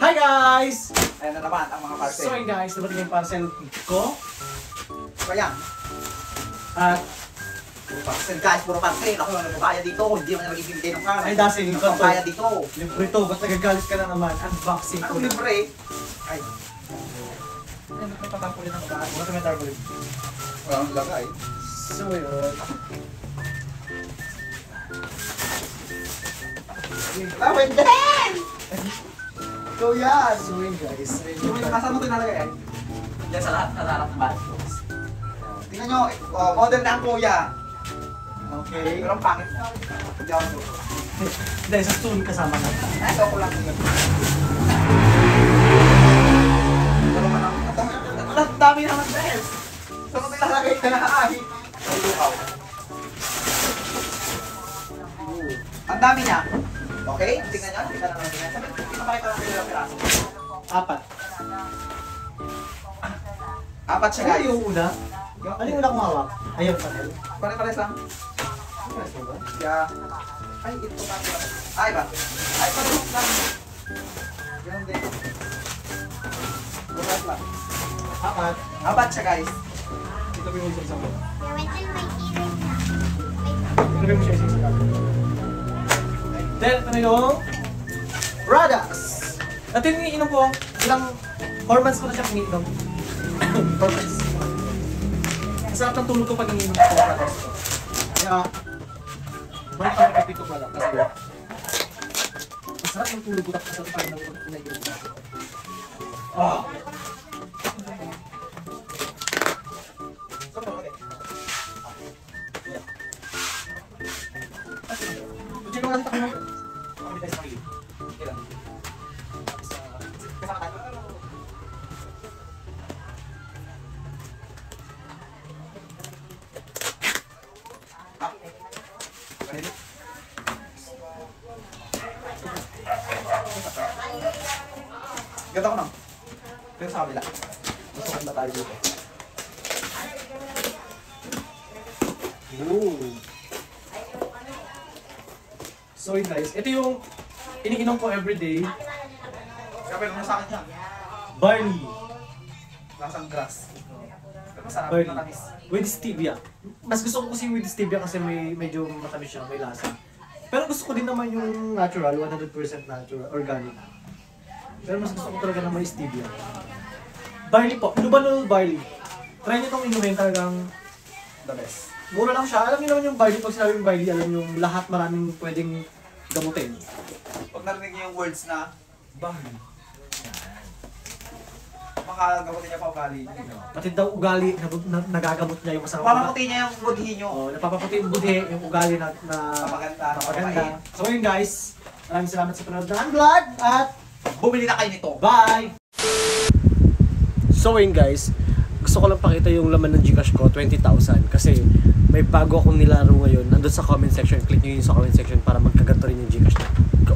Hi guys! Ayan na naman ang mga parcel. So yun guys, dapat yung parcel ko. Kaya, At puro parcel guys, puro parcel. Ako yung kaya dito, hindi man nag-ibigay ng kanan. ay dasi, Hindi libre ko kaya dito. Libre to, ba't nagagalit ka na naman? Unboxing ko Anong na. libre? Ay. Ay, may patapulin ng bahay. Ano may tarpaulin? Walang lagay. So yun. Lawin din! So yan! So yun guys. Nasaan mo ito nalagay? Diyan sa lahat, sa harap ng bahay. Tingnan nyo, model na ang kuya. Okay. Pero ang pangit. Hindi ako suko. Hindi, sa stool kasama na. Ay, ito ko lang. Pero manang, ang dami naman guys. Saan mo nilalagay ka na ay? Ay, lukaw. Ang dami niya. Okay, tingnan nyo. Tingnan naman tingnan. Sabi, pinapakita lang kayo ng piraso. 4. Apat siya Ano guys. yung una? Ano yung una kong hawak? Ayun, panel. Pare-pares lang. Pares mo ba? Kaya, ay, ito pa. Ay, ba? Ay, pares lang. Ganun din. Pares lang. 4. Apat siya guys. Ito ba yung isang sabi? Wait till my earring na. Ito ba yung isang sabi? Then, ito na yung Radas! At yung iniinom ko, ilang 4 months ko na siya iniinom. 4 months. Masarap ng tulog ko pag iniinom ko ng Radas. Kaya, balik ko kapit ko pala. Kasi, masarap ng tulog ko tapos sa pag naiinom ko. Oh! Check mo lang tayo. Kami tayo sa pagilid. Okay lang. Kasama tayo. Ganda ko na. Pero sa kabila. Masukan ba tayo dito? Ooh. So yun guys, ito yung iniinom ko everyday. Kapag mo sa akin yan. Barley. Lasang grass. Pero masarap Barley. na tamis. With stevia. Mas gusto ko kasi with stevia kasi medyo matamis siya, may lasa. Pero gusto ko din naman yung natural, 100% natural, organic. Pero mas gusto ko talaga na may stevia. Barley po, Lubanol barley. Try nyo itong inumin, talagang The best. mura lang siya. Alam niyo naman yung barley, pag sinabing barley, alam niyo yung lahat maraming pwedeng gamutin. Pag narinig niyo yung words na Barley. makagamutin niya pa ugali. Pati daw ugali, nagagamot niya yung masama. Papaputi niya yung budhi niyo. Oh, napapaputi yung budhe, yung ugali na Napaganda. napaganda. So yun guys, maraming salamat sa panood ng vlog at Bumili na kayo nito. bye! So yun guys, gusto ko lang pakita yung laman ng Gcash ko, 20,000. Kasi may bago akong nilaro ngayon. Nandun sa comment section, click nyo yun sa comment section para magkaganto rin yung Gcash na. Go!